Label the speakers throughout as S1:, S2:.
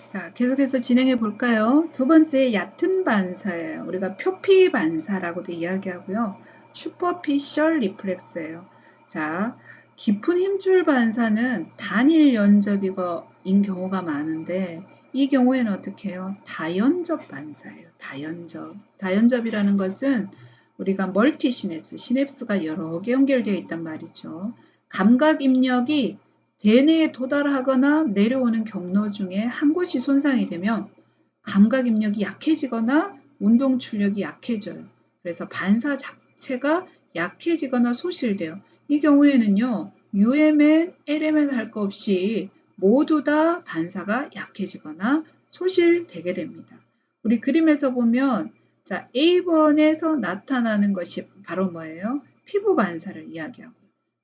S1: 자, 계속해서 진행해 볼까요? 두 번째 얕은 반사예요. 우리가 표피 반사라고도 이야기하고요. 슈퍼피셜 리플렉스예요. 자, 깊은 힘줄 반사는 단일 연접인 경우가 많은데 이 경우에는 어떻게 해요? 다연접 반사예요. 다연접. 다연접이라는 것은 우리가 멀티 시냅스가 여러 개 연결되어 있단 말이죠. 감각 입력이 대뇌에 도달하거나 내려오는 경로 중에 한 곳이 손상이 되면 감각 입력이 약해지거나 운동 출력이 약해져요. 그래서 반사 자체가 약해지거나 소실돼요. 이 경우에는요, UMN, LMN 할 거 없이 모두 다 반사가 약해지거나 소실되게 됩니다. 우리 그림에서 보면 자, A번에서 나타나는 것이 바로 뭐예요? 피부 반사를 이야기하고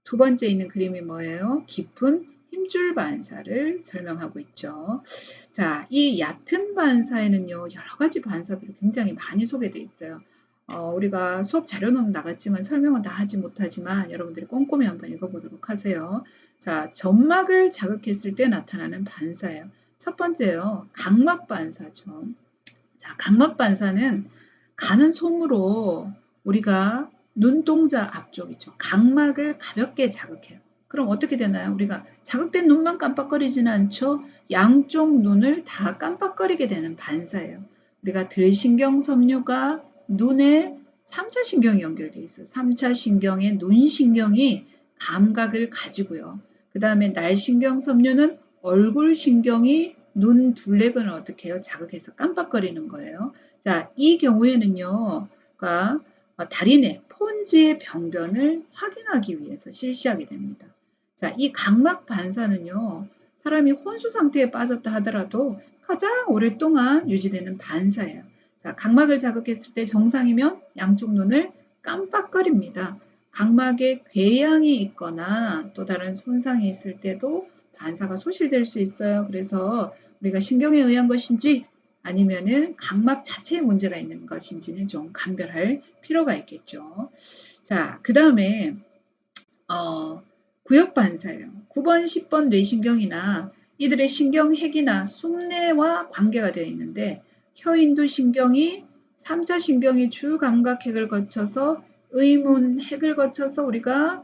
S1: 두 번째 있는 그림이 뭐예요? 깊은 힘줄 반사를 설명하고 있죠. 자, 이 얕은 반사에는요, 여러 가지 반사들이 굉장히 많이 소개되어 있어요. 우리가 수업 자료는 나갔지만 설명은 다 하지 못하지만 여러분들이 꼼꼼히 한번 읽어보도록 하세요. 자, 점막을 자극했을 때 나타나는 반사예요. 첫 번째요, 각막 반사죠. 자, 각막 반사는 가는 솜으로 우리가 눈동자 앞쪽이죠. 각막을 가볍게 자극해요. 그럼 어떻게 되나요? 우리가 자극된 눈만 깜빡거리지는 않죠. 양쪽 눈을 다 깜빡거리게 되는 반사예요. 우리가 들신경 섬유가 눈에 3차 신경이 연결되어 있어요. 3차 신경의 눈신경이 감각을 가지고요. 그 다음에 날신경 섬유는 얼굴 신경이 눈 둘레근을 어떻게 해요? 자극해서 깜빡거리는 거예요. 자, 이 경우에는요, 그러니까 다리 내 폰지의 병변을 확인하기 위해서 실시하게 됩니다. 자, 이 각막 반사는요, 사람이 혼수 상태에 빠졌다 하더라도 가장 오랫동안 유지되는 반사예요. 자, 각막을 자극했을 때 정상이면 양쪽 눈을 깜빡거립니다. 각막에 궤양이 있거나 또 다른 손상이 있을 때도 반사가 소실될 수 있어요. 그래서 우리가 신경에 의한 것인지 아니면은 각막 자체에 문제가 있는 것인지는 좀 감별할 필요가 있겠죠. 자, 그 다음에 구역 반사예요. 9번, 10번 뇌신경이나 이들의 신경핵이나 숨내와 관계가 되어 있는데 혀인두 신경이 3차 신경이 주감각핵을 거쳐서 의문핵을 거쳐서 우리가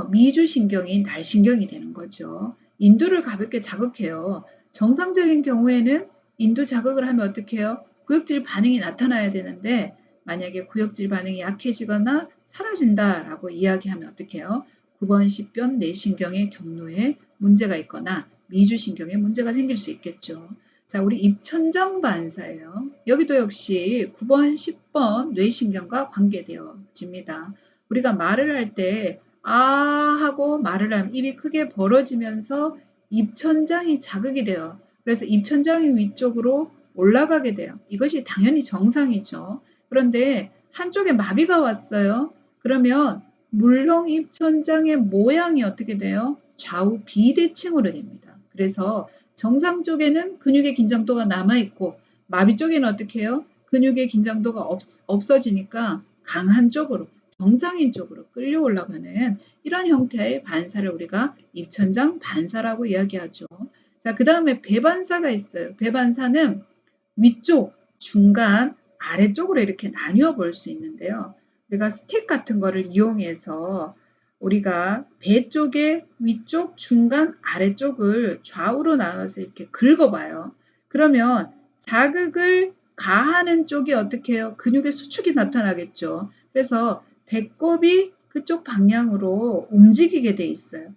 S1: 미주신경인 날신경이 되는 거죠. 인두를 가볍게 자극해요. 정상적인 경우에는 인두 자극을 하면 어떻게 해요? 구역질 반응이 나타나야 되는데 만약에 구역질 반응이 약해지거나 사라진다라고 이야기하면 어떻게 해요? 9번, 10번 뇌신경의 경로에 문제가 있거나 미주신경에 문제가 생길 수 있겠죠. 자, 우리 입천장 반사예요. 여기도 역시 9번, 10번 뇌신경과 관계되어집니다. 우리가 말을 할 때 하고 말을 하면 입이 크게 벌어지면서 입천장이 자극이 돼요. 그래서 입천장이 위쪽으로 올라가게 돼요. 이것이 당연히 정상이죠. 그런데 한쪽에 마비가 왔어요. 그러면 물렁 입천장의 모양이 어떻게 돼요? 좌우 비대칭으로 됩니다. 그래서 정상 쪽에는 근육의 긴장도가 남아있고 마비 쪽에는 어떻게 해요? 근육의 긴장도가 없어지니까 강한 쪽으로 정상인 쪽으로 끌려 올라가는 이런 형태의 반사를 우리가 입천장 반사라고 이야기하죠. 자, 그 다음에 배반사가 있어요. 배반사는 위쪽, 중간, 아래쪽으로 이렇게 나뉘어 볼 수 있는데요. 우리가 스틱 같은 거를 이용해서 우리가 배 쪽의 위쪽, 중간, 아래쪽을 좌우로 나눠서 이렇게 긁어봐요. 그러면 자극을 가하는 쪽이 어떻게 해요? 근육의 수축이 나타나겠죠. 그래서 배꼽이 그쪽 방향으로 움직이게 돼 있어요.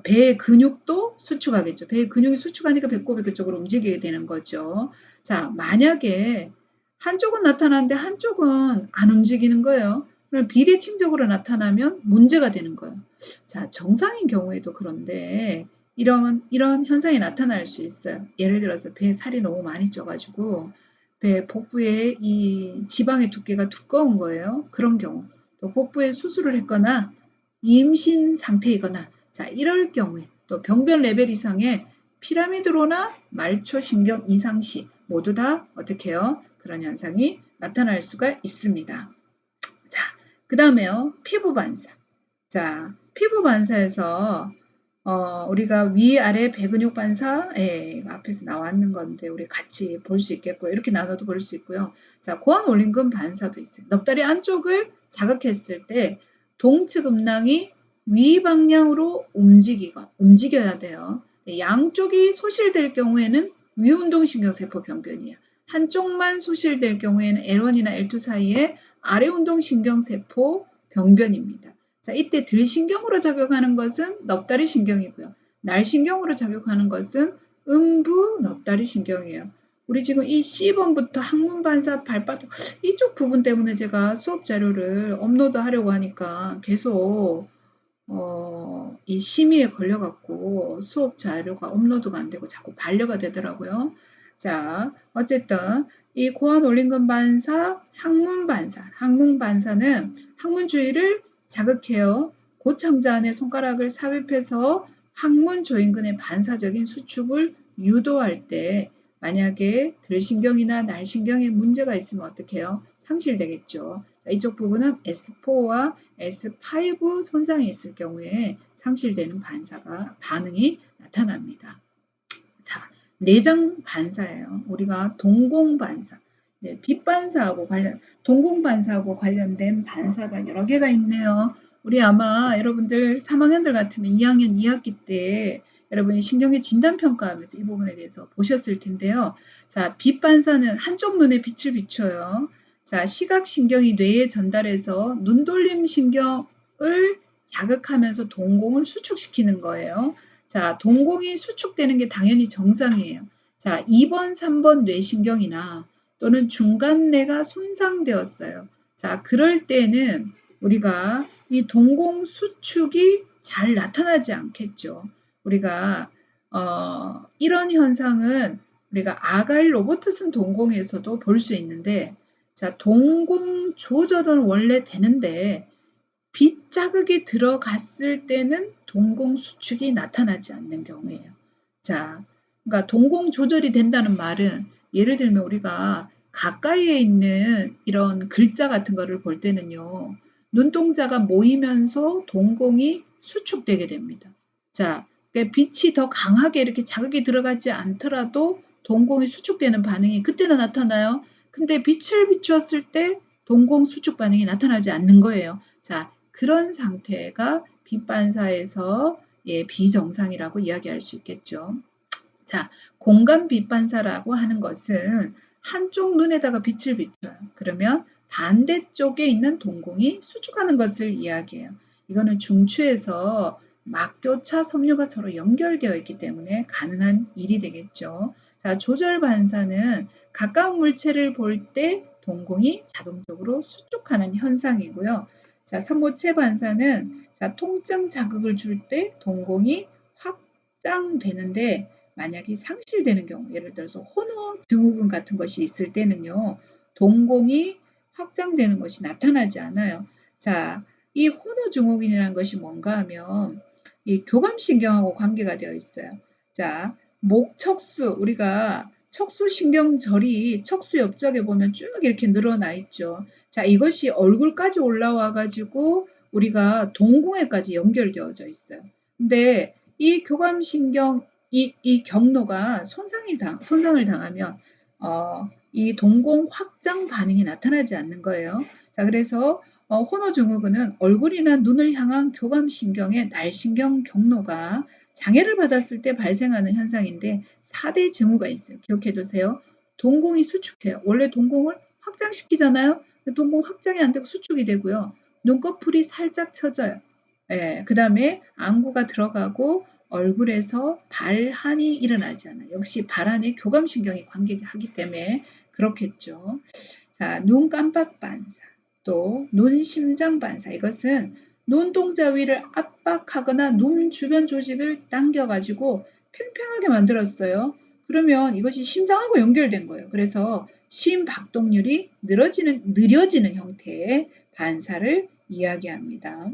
S1: 배의 근육도 수축하겠죠. 배의 근육이 수축하니까 배꼽이 그쪽으로 움직이게 되는 거죠. 자, 만약에 한쪽은 나타나는데 한쪽은 안 움직이는 거예요. 그럼 비대칭적으로 나타나면 문제가 되는 거예요. 자, 정상인 경우에도 그런데 이런 현상이 나타날 수 있어요. 예를 들어서 배에 살이 너무 많이 쪄가지고 배 복부에 이 지방의 두께가 두꺼운 거예요. 그런 경우. 또 복부에 수술을 했거나 임신 상태이거나 자, 이럴 경우에 또 병변 레벨 이상의 피라미드로나 말초 신경 이상 시 모두 다 어떻게 해요? 그런 현상이 나타날 수가 있습니다. 자, 그 다음에요. 피부 반사. 자, 피부 반사에서 우리가 위아래 배근육 반사, 예, 앞에서 나왔는 건데 우리 같이 볼 수 있겠고요. 이렇게 나눠도 볼 수 있고요. 자, 고환 올림근 반사도 있어요. 넙다리 안쪽을 자극했을 때 동측 음낭이 위 방향으로 움직여야 돼요. 양쪽이 소실될 경우에는 위운동신경세포 병변이에요. 한쪽만 소실될 경우에는 L1이나 L2 사이에 아래운동신경세포 병변입니다. 자, 이때 들신경으로 작용하는 것은 넙다리 신경이고요. 날신경으로 작용하는 것은 음부 넙다리 신경이에요. 우리 지금 이 C번부터 항문 반사 발바닥 이쪽 부분 때문에 제가 수업 자료를 업로드하려고 하니까 계속 이 심의에 걸려갖고 수업 자료가 업로드가 안 되고 자꾸 반려가 되더라고요. 자, 어쨌든 이 고환 올림근 반사, 항문 반사, 항문 반사는 항문 주위를 자극해요. 고창자 안에 손가락을 삽입해서 항문 조인근의 반사적인 수축을 유도할 때 만약에 들신경이나 날신경에 문제가 있으면 어떻게 해요? 상실되겠죠. 자, 이쪽 부분은 S4와 S5 손상이 있을 경우에 상실되는 반응이 나타납니다. 자, 내장 반사예요. 우리가 동공 반사, 이제 빛 반사하고 동공 반사하고 관련된 반사가 여러 개가 있네요. 우리 아마 여러분들 3학년들 같으면 2학년 2학기 때 여러분이 신경의 진단평가하면서 이 부분에 대해서 보셨을 텐데요. 자, 빛 반사는 한쪽 눈에 빛을 비춰요. 자, 시각신경이 뇌에 전달해서 눈돌림 신경을 자극하면서 동공을 수축시키는 거예요. 자, 동공이 수축되는 게 당연히 정상이에요. 자, 2번, 3번 뇌신경이나 또는 중간뇌가 손상되었어요. 자, 그럴 때는 우리가 이 동공 수축이 잘 나타나지 않겠죠. 우리가 이런 현상은 우리가 아가일 로버트슨 동공에서도 볼 수 있는데, 자, 동공 조절은 원래 되는데 빛 자극이 들어갔을 때는 동공 수축이 나타나지 않는 경우예요. 자, 그러니까 동공 조절이 된다는 말은 예를 들면 우리가 가까이에 있는 이런 글자 같은 거를 볼 때는요. 눈동자가 모이면서 동공이 수축되게 됩니다. 자, 그러니까 빛이 더 강하게 이렇게 자극이 들어가지 않더라도 동공이 수축되는 반응이 그때는 나타나요. 근데 빛을 비추었을 때 동공 수축 반응이 나타나지 않는 거예요. 자, 그런 상태가 빛 반사에서 비정상이라고 이야기할 수 있겠죠. 자, 공간 빛 반사라고 하는 것은 한쪽 눈에다가 빛을 비춰요. 그러면 반대쪽에 있는 동공이 수축하는 것을 이야기해요. 이거는 중추에서 막교차 섬유가 서로 연결되어 있기 때문에 가능한 일이 되겠죠. 자, 조절 반사는 가까운 물체를 볼 때 동공이 자동적으로 수축하는 현상이고요. 자, 선모체 반사는 자, 통증 자극을 줄 때 동공이 확장되는데 만약에 상실되는 경우, 예를 들어서 혼호 증후군 같은 것이 있을 때는요, 동공이 확장되는 것이 나타나지 않아요. 자, 이 혼호 증후군이라는 것이 뭔가 하면 이 교감신경하고 관계가 되어 있어요. 자, 목척수, 우리가 척수신경절이 척수 옆쪽에 보면 쭉 이렇게 늘어나 있죠. 자, 이것이 얼굴까지 올라와 가지고 우리가 동공에까지 연결되어져 있어요. 근데 이 교감신경 이 경로가 손상을 당하면 이 동공 확장 반응이 나타나지 않는 거예요. 자, 그래서 혼호증후군은 얼굴이나 눈을 향한 교감신경의 날신경 경로가 장애를 받았을 때 발생하는 현상인데 4대 증후가 있어요. 기억해 두세요. 동공이 수축해요. 원래 동공을 확장시키잖아요. 동공 확장이 안 되고 수축이 되고요. 눈꺼풀이 살짝 처져요. 예, 그 다음에 안구가 들어가고 얼굴에서 발한이 일어나지 않아요. 역시 발한에 교감신경이 관계하기 때문에 그렇겠죠. 자, 눈 깜빡 반사, 또 눈 심장 반사. 이것은 눈동자 위를 압박하거나 눈 주변 조직을 당겨가지고 팽팽하게 만들었어요. 그러면 이것이 심장하고 연결된 거예요. 그래서 심박동률이 느려지는 형태의 반사를 이야기합니다.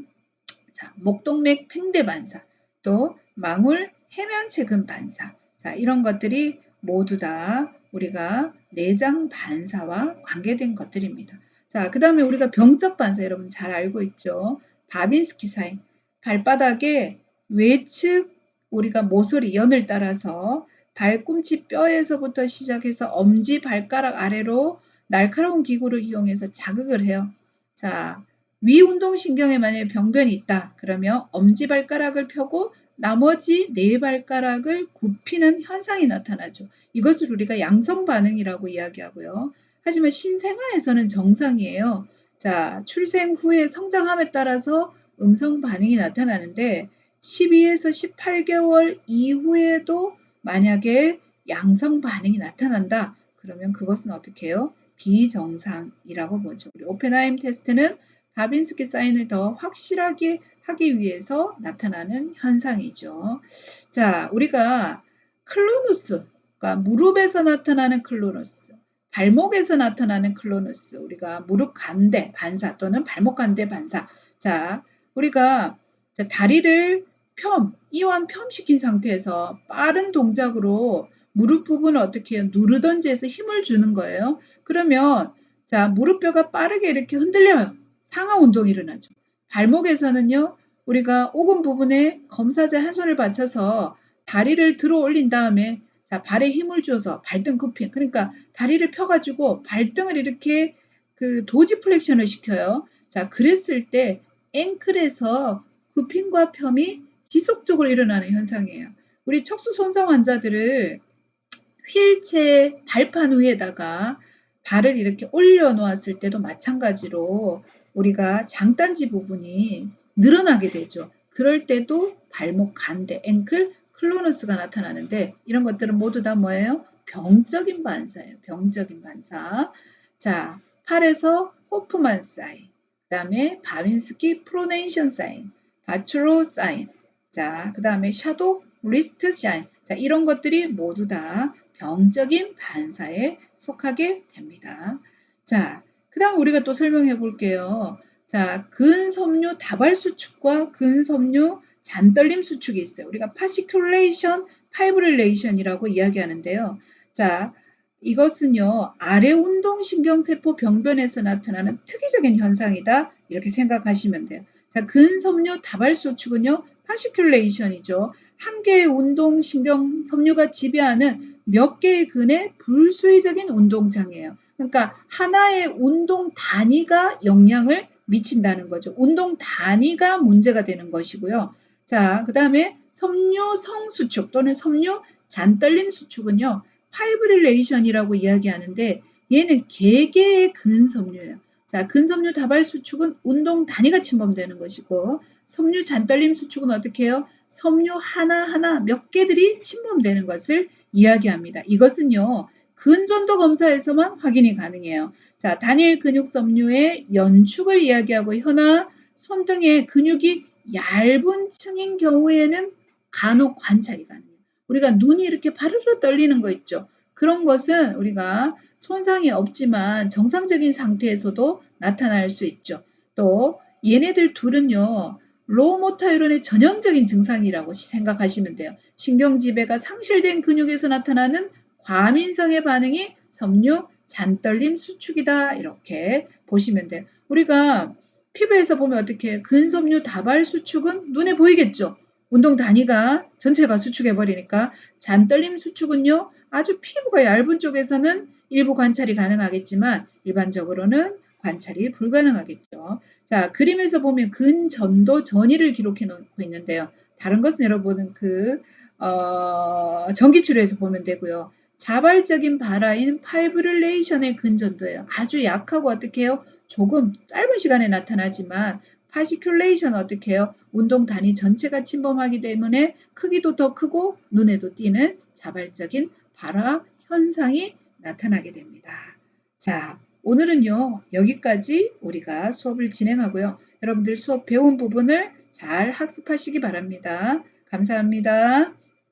S1: 자, 목동맥 팽대 반사, 또 망울 해면체근 반사. 자, 이런 것들이 모두 다 우리가 내장 반사와 관계된 것들입니다. 자, 그 다음에 우리가 병적 반사 여러분 잘 알고 있죠. 바빈스키 사인. 발바닥에 외측 우리가 모서리 연을 따라서 발꿈치 뼈에서부터 시작해서 엄지 발가락 아래로 날카로운 기구를 이용해서 자극을 해요. 자, 위 운동신경에 만약에 병변이 있다. 그러면 엄지발가락을 펴고 나머지 네 발가락을 굽히는 현상이 나타나죠. 이것을 우리가 양성반응이라고 이야기하고요. 하지만 신생아에서는 정상이에요. 자, 출생 후에 성장함에 따라서 음성 반응이 나타나는데 12에서 18개월 이후에도 만약에 양성 반응이 나타난다. 그러면 그것은 어떻게 해요? 비정상이라고 보죠. 우리 오펜하임 테스트는 바빈스키 사인을 더 확실하게 하기 위해서 나타나는 현상이죠. 자, 우리가 클로누스, 그러니까 무릎에서 나타나는 클로누스, 발목에서 나타나는 클로누스, 우리가 무릎 간대 반사 또는 발목 간대 반사. 자, 우리가 다리를 이완 펌시킨 상태에서 빠른 동작으로 무릎 부분을 어떻게 해요? 누르던지 해서 힘을 주는 거예요. 그러면 자, 무릎뼈가 빠르게 이렇게 흔들려요. 상하 운동이 일어나죠. 발목에서는요, 우리가 오금 부분에 검사자 한 손을 받쳐서 다리를 들어 올린 다음에 자, 발에 힘을 줘서 발등 쿠핑. 그러니까 다리를 펴가지고 발등을 이렇게 그 도지 플렉션을 시켜요. 자, 그랬을 때 앵클에서 굽힘과 펴이 지속적으로 일어나는 현상이에요. 우리 척수 손상 환자들을 휠체어 발판 위에다가 발을 이렇게 올려놓았을 때도 마찬가지로 우리가 장단지 부분이 늘어나게 되죠. 그럴 때도 발목 간대, 앵클, 클로너스가 나타나는데 이런 것들은 모두 다 뭐예요? 병적인 반사예요. 병적인 반사. 자, 팔에서 호프만 사인, 그 다음에 바빈스키 프로네이션 사인, 바츄로 사인, 자, 그 다음에 샤도 리스트 사인. 자, 이런 것들이 모두 다 병적인 반사에 속하게 됩니다. 자, 그 다음 우리가 또 설명해 볼게요. 자, 근섬유 다발 수축과 근섬유 잔떨림 수축이 있어요. 우리가 파시큘레이션, 파이브릴레이션이라고 이야기하는데요. 자, 이것은요, 아래 운동신경세포 병변에서 나타나는 특이적인 현상이다. 이렇게 생각하시면 돼요. 자, 근섬유 다발 수축은요, 파시큘레이션이죠. 한 개의 운동신경 섬유가 지배하는 몇 개의 근의 불수의적인 운동장애예요. 그러니까 하나의 운동 단위가 영향을 미친다는 거죠. 운동 단위가 문제가 되는 것이고요. 자, 그 다음에 섬유성 수축 또는 섬유 잔떨림 수축은요. 파이브릴레이션이라고 이야기하는데 얘는 개개의 근섬유예요. 자, 근섬유 다발 수축은 운동 단위가 침범되는 것이고 섬유 잔떨림 수축은 어떻게 해요? 섬유 하나하나 몇 개들이 침범되는 것을 이야기합니다. 이것은요. 근전도 검사에서만 확인이 가능해요. 자, 단일 근육 섬유의 연축을 이야기하고 혀나 손 등의 근육이 얇은 층인 경우에는 간혹 관찰이 가능해요. 우리가 눈이 이렇게 바르르 떨리는 거 있죠. 그런 것은 우리가 손상이 없지만 정상적인 상태에서도 나타날 수 있죠. 또 얘네들 둘은요. 로모타이론의 전형적인 증상이라고 생각하시면 돼요. 신경지배가 상실된 근육에서 나타나는 과민성의 반응이 섬유 잔떨림 수축이다. 이렇게 보시면 돼요. 우리가 피부에서 보면 어떻게 해요? 근섬유 다발 수축은 눈에 보이겠죠? 운동 단위가 전체가 수축해버리니까 잔떨림 수축은요. 아주 피부가 얇은 쪽에서는 일부 관찰이 가능하겠지만 일반적으로는 관찰이 불가능하겠죠. 자, 그림에서 보면 근전도 전이를 기록해 놓고 있는데요. 다른 것은 여러분은 전기치료에서 보면 되고요. 자발적인 발화인 파이브릴레이션의 근전도예요. 아주 약하고 어떻게 해요? 조금 짧은 시간에 나타나지만 파시큘레이션 어떻게 해요? 운동 단위 전체가 침범하기 때문에 크기도 더 크고 눈에도 띄는 자발적인 발화 현상이 나타나게 됩니다. 자, 오늘은요, 여기까지 우리가 수업을 진행하고요. 여러분들 수업 배운 부분을 잘 학습하시기 바랍니다. 감사합니다.